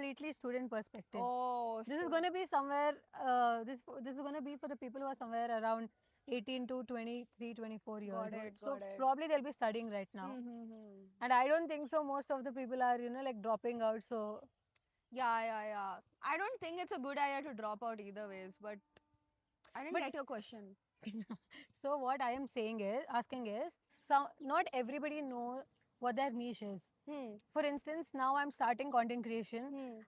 completely student perspective. Oh, This is going to be somewhere, this is going to be for the people who are somewhere around 18 to 23, 24 years got old. it, So got it. probably they'll be studying right now. Mm-hmm. And I don't think so. Most of the people are, like dropping out. So, Yeah. I don't think it's a good idea to drop out either ways, but I didn't but get your question. so what I am saying is, asking is, not everybody know what their niche is. Hmm. For instance, now I'm starting content creation.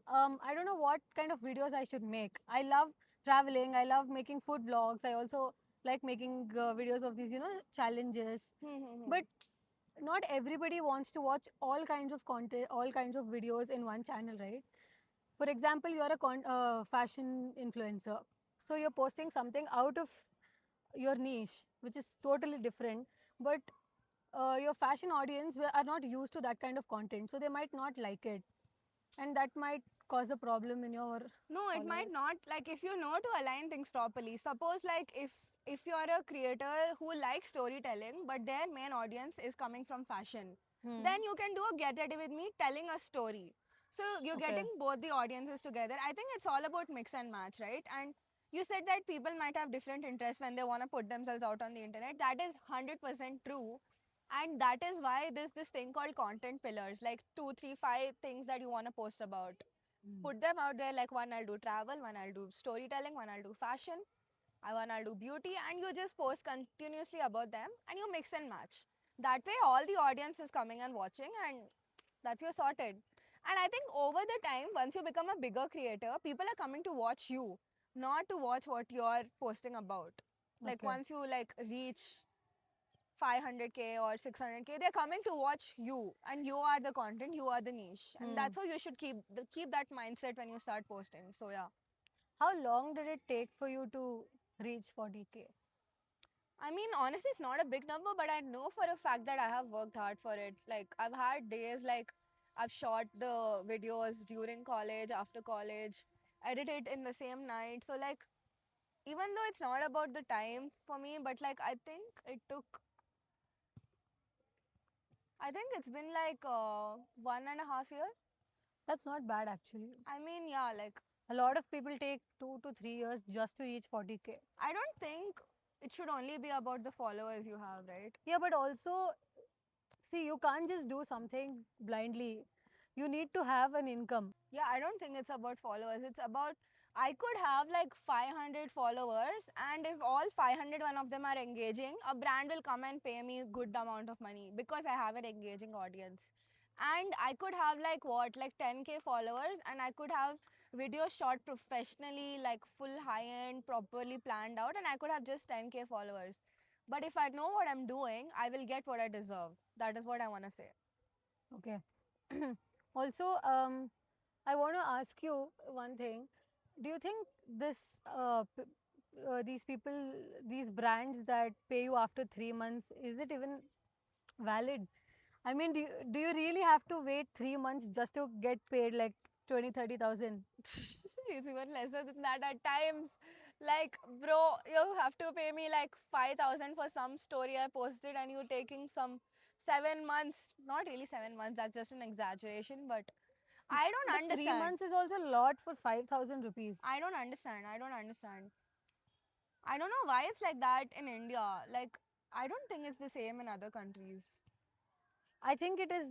Hmm. I don't know what kind of videos I should make. I love traveling. I love making food vlogs. I also like making videos of these, challenges. Hmm. But not everybody wants to watch all kinds of content, all kinds of videos in one channel, right? For example, you're a fashion influencer. So you're posting something out of your niche, which is totally different. But your fashion audience are not used to that kind of content. So they might not like it. And that might cause a problem in your No, it might followers. not. Like if you know to align things properly. Suppose like if you're a creator who likes storytelling, but their main audience is coming from fashion, then you can do a get ready with me telling a story. So you're Okay. getting both the audiences together. I think it's all about mix and match, right? And you said that people might have different interests when they want to put themselves out on the internet. That is 100% true. And that is why there's this thing called content pillars, like 2, 3, 5 things that you want to post about. Put them out there, like one I'll do travel, one I'll do storytelling, one I'll do fashion, one I'll do beauty, and you just post continuously about them and you mix and match. That way all the audience is coming and watching, and that's your sorted. And I think over the time, once you become a bigger creator, people are coming to watch you, not to watch what you're posting about. Like Okay. once you like reach 500k or 600k, they're coming to watch you, and you are the content, you are the niche, and that's how you should keep that mindset when you start posting. So yeah, How long did it take for you to reach 40K? I mean, honestly, it's not a big number, but I know for a fact that I have worked hard for it. Like I've had days like I've shot the videos during college, after college, edited in the same night. So like, even though it's not about the time for me, but like I think it's been like 1.5 years. That's not bad actually. I mean, yeah, like A lot of people take 2 to 3 years just to reach 40K. I don't think it should only be about the followers you have, right? Yeah, but also, see, you can't just do something blindly. You need to have an income. Yeah, I don't think it's about followers. It's about I could have like 500 followers, and if all 501 of them are engaging, a brand will come and pay me a good amount of money because I have an engaging audience. And I could have like what, like 10k followers, and I could have videos shot professionally, like full high end, properly planned out, and I could have just 10k followers. But if I know what I'm doing, I will get what I deserve. That is what I want to say. Okay. Also, I want to ask you one thing. Do you think these people, these brands that pay you after 3 months, is it even valid? I mean, do you really have to wait 3 months just to get paid like 20, 30,000? It's even lesser than that at times. Like, bro, you have to pay me like 5,000 for some story I posted, and you're taking some 7 months. Not really 7 months, that's just an exaggeration, but I don't But three understand. months is also a lot for 5,000 rupees. I don't understand. I don't understand. I don't know why it's like that in India. Like, I don't think it's the same in other countries. I think it is.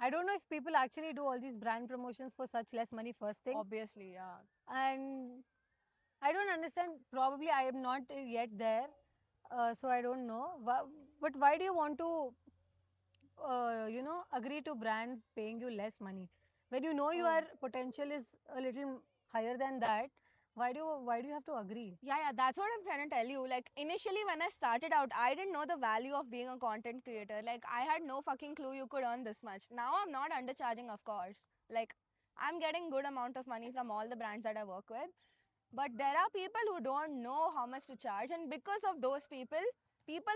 I don't know if people actually do all these brand promotions for such less money, first thing. Obviously, yeah. And I don't understand. Probably I am not yet there. So I don't know. But why do you want to, agree to brands paying you less money? When you know your Oh. potential is a little higher than that, why do you have to agree? Yeah, that's what I'm trying to tell you. Like, initially, when I started out, I didn't know the value of being a content creator. Like, I had no fucking clue you could earn this much. Now, I'm not undercharging, of course. Like, I'm getting good amount of money from all the brands that I work with. But there are people who don't know how much to charge. And because of those people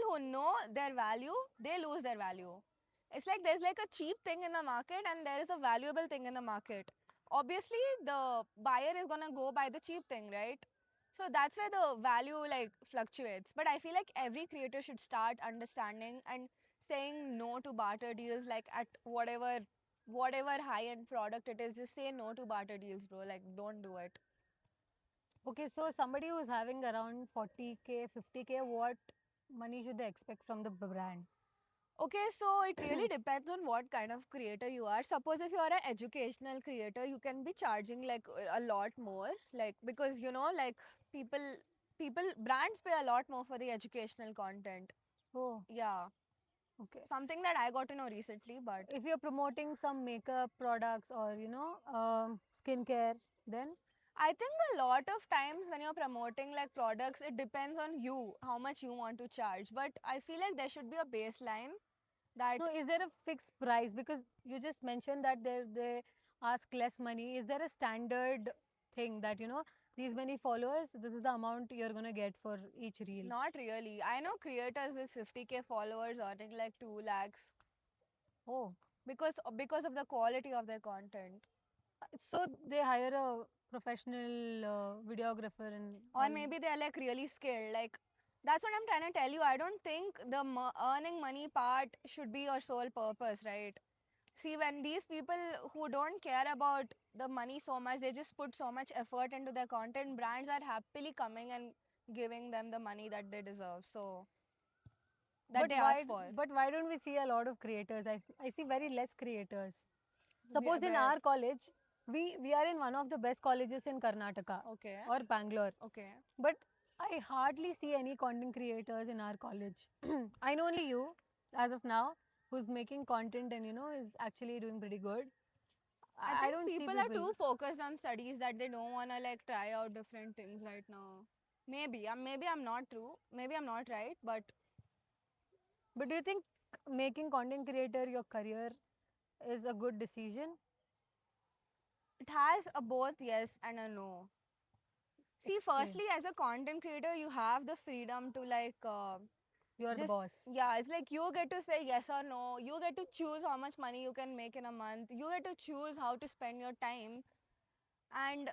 who know their value, they lose their value. It's like there's like a cheap thing in the market and there is a valuable thing in the market. Obviously, the buyer is gonna go buy the cheap thing, right? So that's where the value like fluctuates. But I feel like every creator should start understanding and saying no to barter deals like at whatever whatever high-end product it is, just say no to barter deals, bro. Like, don't do it. Okay, so somebody who's having around 40K, 50K, what money should they expect from the brand? Okay, so it really depends on what kind of creator you are. Suppose if you are an educational creator, you can be charging like a lot more, like because you know, like people, brands pay a lot more for the educational content. Oh, Yeah, okay. something that I got to know recently, but If you're promoting some makeup products or, skincare, then I think a lot of times when you're promoting like products, it depends on you, how much you want to charge. But I feel like there should be a baseline that no, is there a fixed price? Because you just mentioned that they ask less money. Is there a standard thing that, these many followers, this is the amount you're gonna get for each reel? not really. I know creators with 50K followers earning like 2 lakhs Oh, because of the quality of their content. so they hire a professional videographer and Or all. maybe they're like really skilled. Like, that's what I'm trying to tell you. I don't think the earning money part should be your sole purpose, right? See, when these people who don't care about the money so much, they just put so much effort into their content, brands are happily coming and giving them the money that they deserve. So, that But they why? ask for. But why don't we see a lot of creators? I see very less creators. Suppose in Where, our college, we are in one of the best colleges in Karnataka okay, or Bangalore, okay. but I hardly see any content creators in our college. I know only you, as of now, who's making content and is actually doing pretty good. I I think don't see people are people. too focused on studies that they don't want to like try out different things right now. Maybe I'm not true. Maybe I'm not right, but But do you think making content creator your career is a good decision? it has a both yes and a no. See, Explain. firstly, as a content creator, you have the freedom to like You are the just boss. yeah, it's like you get to say yes or no. You get to choose how much money you can make in a month. You get to choose how to spend your time, and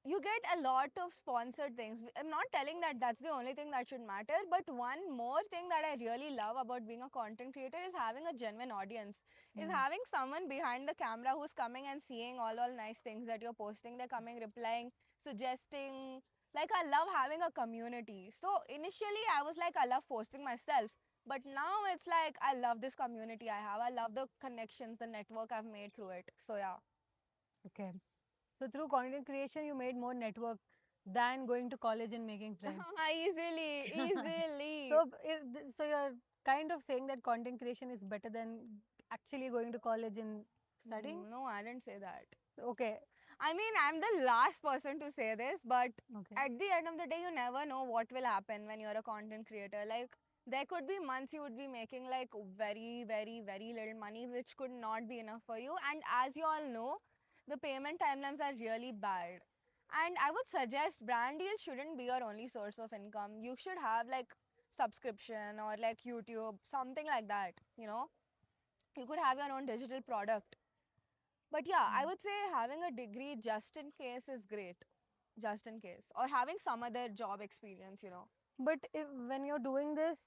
you get a lot of sponsored things. I'm not telling that that's the only thing that should matter, but one more thing that I really love about being a content creator is having a genuine audience. Is Mm. having someone behind the camera who's coming and seeing all nice things that you're posting. They're coming, replying, suggesting. Like, I love having a community. So initially I was like, I love posting myself. But now it's like I love this community I have. I love the connections, the network I've made through it. So yeah. Okay. So through content creation, you made more network than going to college and making friends. Easily. So you're kind of saying that content creation is better than actually going to college and studying. No, I didn't say that. Okay. I mean, I'm the last person to say this, but Okay. at the end of the day, you never know what will happen when you're a content creator. Like, there could be months you would be making like very, very, very little money, which could not be enough for you. And as you all know, the payment timelines are really bad. And I would suggest brand deals shouldn't be your only source of income. You should have like subscription or like YouTube, something like that, you know? You could have your own digital product. But yeah, I would say having a degree just in case is great. Just in case. Or having some other job experience, you know. But when you're doing this,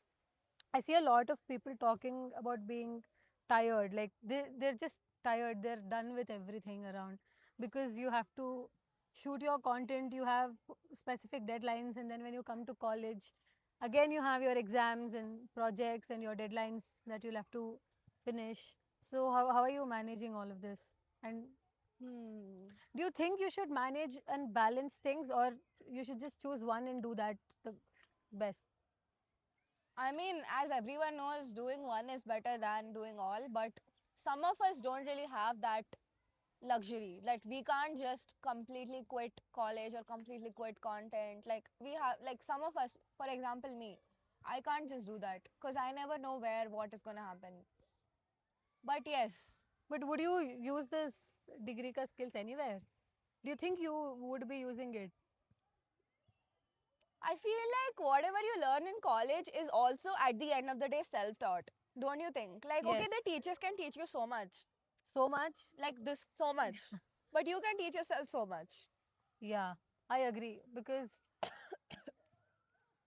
I see a lot of people talking about being tired. Like they're just tired. They're done with everything around because you have to shoot your content. You have specific deadlines, and then when you come to college, again you have your exams and projects and your deadlines that you'll have to finish. So how are you managing all of this? And Hmm. do you think you should manage and balance things, or you should just choose one and do that the best? I mean, as everyone knows, doing one is better than doing all, but some of us don't really have that luxury. Like, we can't just completely quit college or completely quit content. Like, we have, like, some of us, for example, me, I can't just do that because I never know what is gonna happen. But yes, But would you use this degree ka skills anywhere? Do you think you would be using it? I feel like whatever you learn in college is also at the end of the day self taught. Don't you think? Like, okay, Yes. the teachers can teach you so much, So much? like this, so much, but you can teach yourself so much. Yeah, I agree. Because,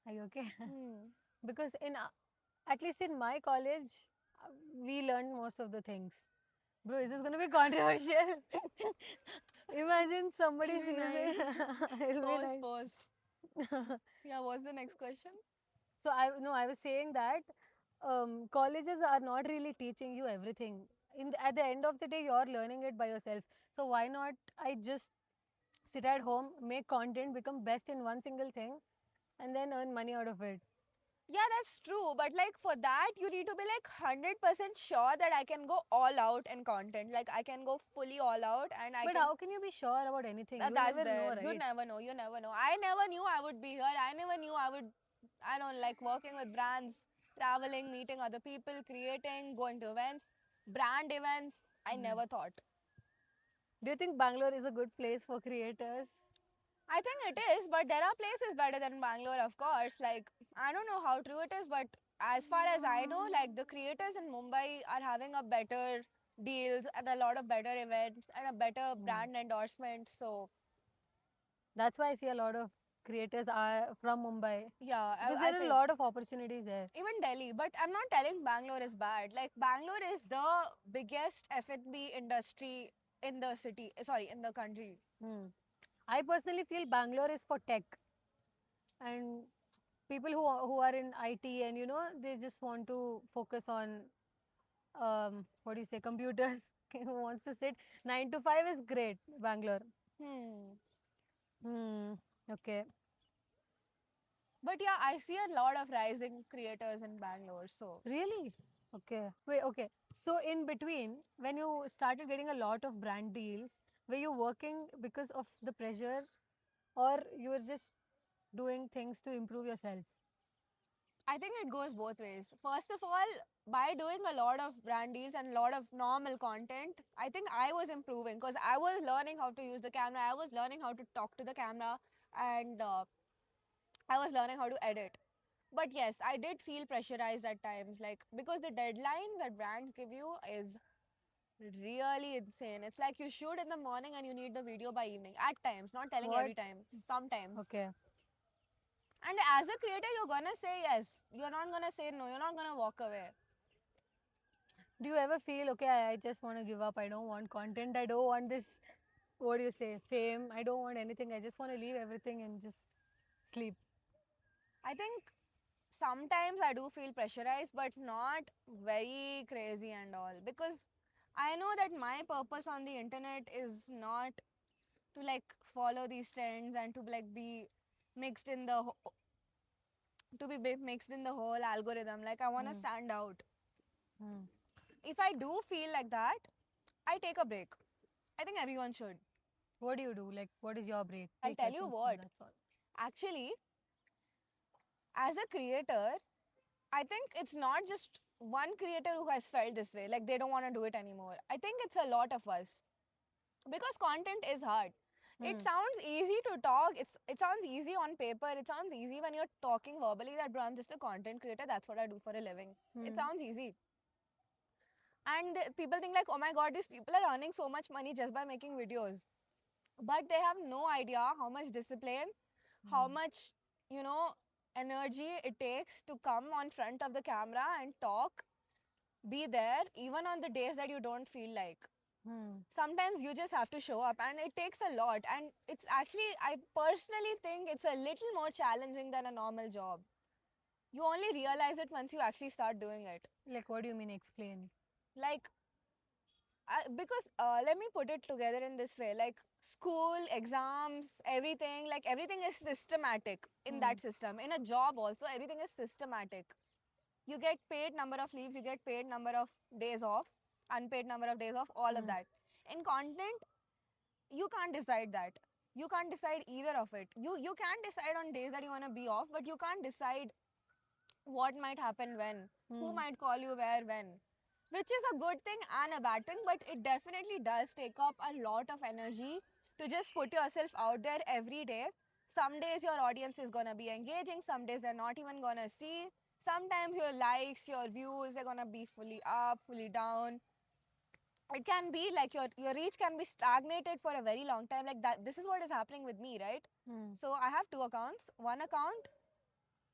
are you okay? Hmm. Because at least in my college, we learned most of the things. Bro, is this going to be controversial? Imagine somebody It'll be sees it. It'll be Post, nice. post. Yeah, what's the next question? So I was saying that colleges are not really teaching you everything. At the end of the day, you're learning it by yourself. So why not I just sit at home, make content, become best in one single thing, and then earn money out of it. Yeah, that's true. But like for that, you need to be like 100% sure that I can go all out in content. Like I can go fully all out and I But can. how can you be sure about anything? You That's never know, there. You right? never know. You never know. I never knew I would be here. I never knew I would, I don't know, like working with brands, traveling, meeting other people, creating, going to events, brand events. I Mm. never thought. Do you think Bangalore is a good place for creators? I think it is, but there are places better than Bangalore, of course. Like, I don't know how true it is, but as far as I know, like the creators in Mumbai are having a better deals and a lot of better events and a better Mm. brand endorsement. So, That's why I see a lot of creators are from Mumbai yeah, because I there are a think lot of opportunities there. even Delhi, but I'm not telling Bangalore is bad. Like, Bangalore is the biggest F&B industry in the city, sorry, in the country. Hmm. I personally feel Bangalore is for tech and people who are in IT and they just want to focus on what do you say, computers. Who wants to sit 9 to 5 is great. Bangalore. Hmm. Hmm. Okay. But yeah, I see a lot of rising creators in Bangalore. So, Really? Okay. Wait. Okay. So in between, when you started getting a lot of brand deals, were you working because of the pressure, or you were just doing things to improve yourself? I think it goes both ways. First of all, by doing a lot of brand deals and a lot of normal content, I think I was improving because I was learning how to use the camera, I was learning how to talk to the camera, and I was learning how to edit. But yes, I did feel pressurized at times, like because the deadlines that brands give you is really insane. It's like you shoot in the morning and you need the video by evening. At times, not telling What? every time, sometimes. Okay. And as a creator, you're gonna say yes. You're not gonna say no. You're not gonna walk away. Do you ever feel, okay, I just want to give up? I don't want content. I don't want this, what do you say, fame. I don't want anything. I just want to leave everything and just sleep. I think sometimes I do feel pressurized, but not very crazy and all. Because I know that my purpose on the internet is not to like follow these trends and to like be mixed in the mixed in the whole algorithm. Like I want to Hmm. stand out. Hmm. If I do feel like that, I take a break. I think everyone should. What do you do? Like, what is your break? I'll Two tell you questions. what. That's all. Actually, as a creator, I think it's not just one creator who has felt this way, like they don't want to do it anymore. I think it's a lot of us because content is hard. It Hmm. sounds easy to talk. It sounds easy on paper. It sounds easy when you're talking verbally that bro, I'm just a content creator. That's what I do for a living. It Hmm. sounds easy. And people think like, oh my god, these people are earning so much money just by making videos. But they have no idea how much discipline, how Hmm. much, you know, energy it takes to come on front of the camera and talk, be there even on the days that you don't feel like. Hmm. Sometimes you just have to show up and it takes a lot, and it's actually, I personally think it's a little more challenging than a normal job. You only realize it once you actually start doing it. Like, what do you mean? Explain. Like because let me put it together in this way, like school exams, everything, like everything is systematic in Hmm. that system. In a job also everything is systematic. You get paid number of leaves, you get paid number of days off, unpaid number of days off, all of Hmm. that. In content, you can't decide that. You can't decide either of it. You can decide on days that you want to be off, but you can't decide what might happen when, who Hmm. might call you where, when, which is a good thing and a bad thing, but it definitely does take up a lot of energy to just put yourself out there every day. Some days your audience is going to be engaging, some days they're not even going to see. Sometimes your likes, your views, they're going to be fully up, fully down. It can be like your reach can be stagnated for a very long time, like that. This is what is happening with me, right? Hmm. So I have two accounts. One account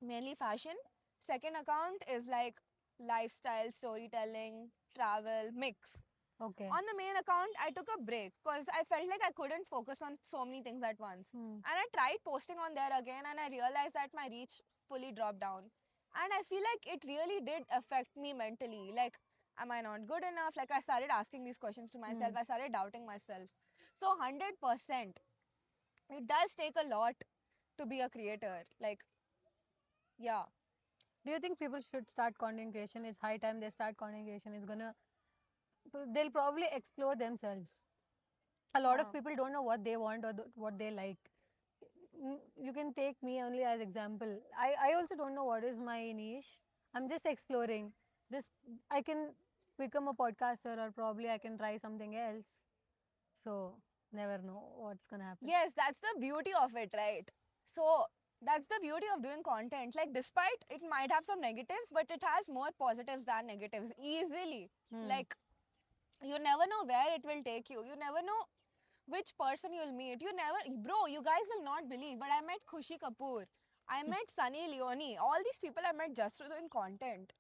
mainly fashion. Second account is like lifestyle, storytelling, travel, mix. Okay. On the main account, I took a break because I felt like I couldn't focus on so many things at once. Hmm. And I tried posting on there again, and I realized that my reach fully dropped down. And I feel like it really did affect me mentally. Like, am I not good enough? Like, I started asking these questions to myself. I started doubting myself. So, 100%, it does take a lot to be a creator. Like, yeah. Do you think people should start content creation? It's high time they start content creation. They'll probably explore themselves. A lot of Yeah. people don't know what they want or what they like. You can take me only as example. I also don't know what is my niche. I'm just exploring. This I can become a podcaster or probably I can try something else. So never know what's gonna happen. Yes, that's the beauty of it, right? So that's the beauty of doing content. Like, despite it might have some negatives, but it has more positives than negatives easily. Like, you never know where it will take you. You never know which person you'll meet. Bro, you guys will not believe, but I met Khushi Kapoor. I met Sunny Leone. All these people I met just through doing content.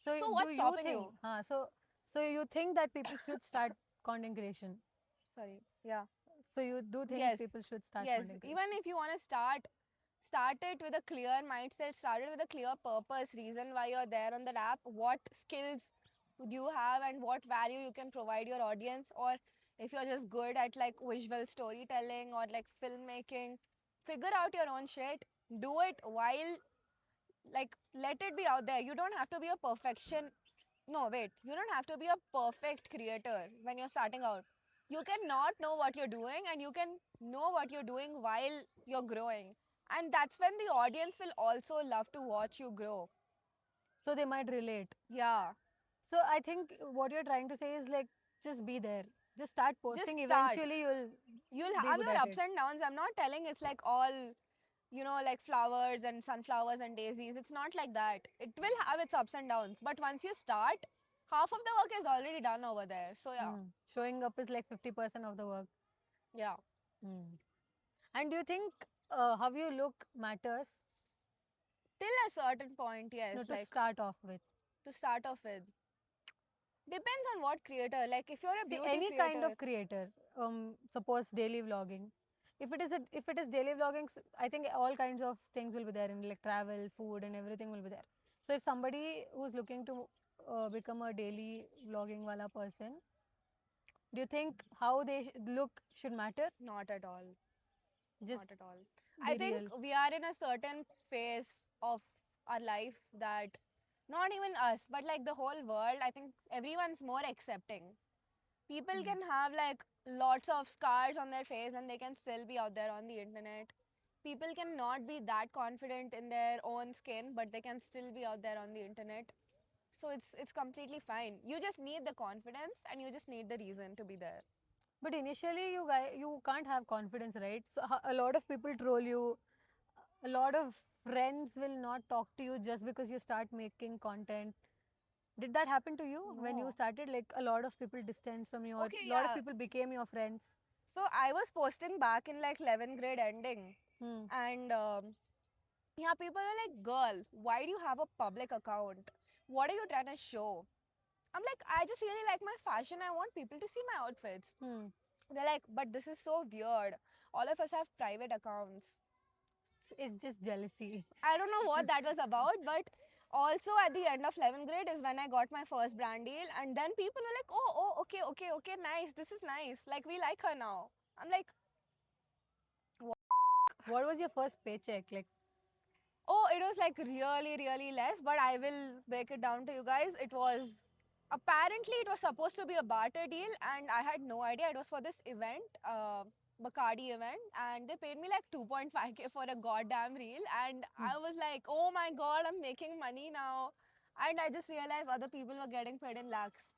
So So do what's you stopping think? you? So you think that people should start content creation? Sorry. Yeah. So you do think Yes. people should start Yes. content creation? Even if you want to start it with a clear mindset, start it with a clear purpose, reason why you're there on the app, what skills do you have and what value you can provide your audience, or if you're just good at like visual storytelling or like filmmaking, figure out your own shit, do it while like let it be out there. You don't have to be a perfection. No, wait, you don't have to be a perfect creator when you're starting out. You can not know what you're doing and you can know what you're doing while you're growing. And that's when the audience will also love to watch you grow. So they might relate. Yeah, So I think what you're trying to say is like just be there. Just start just posting. start. Eventually You'll be have good your at ups it. and downs. I'm not telling it's like all, like flowers and sunflowers and daisies. It's not like that. It will have its ups and downs. But once you start, half of the work is already done over there. So, yeah. Showing up is like 50% of the work. Yeah. And do you think how you look matters? Till a certain point, yes. No, to Like, start off with. to start off with. Depends on what creator. Like, if you're a See, beauty any creator. kind of creator. Suppose daily vlogging. If it is daily vlogging, I think all kinds of things will be there in like travel, food, and everything will be there. So if somebody who's looking to become a daily vlogging wala person, do you think how they look should matter? Not at all. Just Not at all. be I think real. we are in a certain phase of our life that not even us, but like the whole world, I think everyone's more accepting. People can have like lots of scars on their face and they can still be out there on the internet. People can not be that confident in their own skin, but they can still be out there on the internet. So it's completely fine. You just need the confidence and you just need the reason to be there. But initially, you can't have confidence, right? So a lot of people troll you. A lot of friends will not talk to you just because you start making content. Did that happen to you when you No. started? Like a lot of people distance from you, or Okay, a lot of yeah. people became your friends. So I was posting back in like 11th grade ending, Hmm. and yeah, people were like, "Girl, why do you have a public account? What are you trying to show?" I'm like, "I just really like my fashion. I want people to see my outfits." Hmm. They're like, "But this is so weird. All of us have private accounts." It's just jealousy. I don't know what that was about, but also at the end of 11th grade is when I got my first brand deal, and then people were like, "Oh, okay, nice. This is nice. Like we like her now." I'm like, What was your first paycheck? Like, oh, it was like really, really less, but I will break it down to you guys. Apparently, it was supposed to be a barter deal, and I had no idea. It was for this event, Bacardi event, and they paid me like 2.5K for a goddamn reel. And I was like, oh my god, I'm making money now. And I just realized other people were getting paid in lakhs.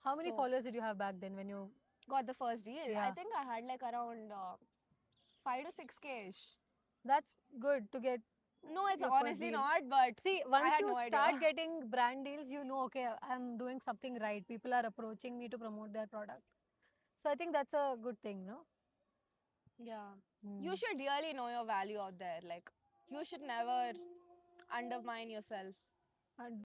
how many So, followers did you have back then when you? got the first deal. I Yeah. think I had like around 5 to 6K ish. That's good to get. No, it's Your first honestly deal. not, but See, I once had you no start idea. getting brand deals, you know, okay, I'm doing something right. People are approaching me to promote their product. So I think that's a good thing, no? Yeah. Hmm. You should really know your value out there. Like, you should never undermine yourself. And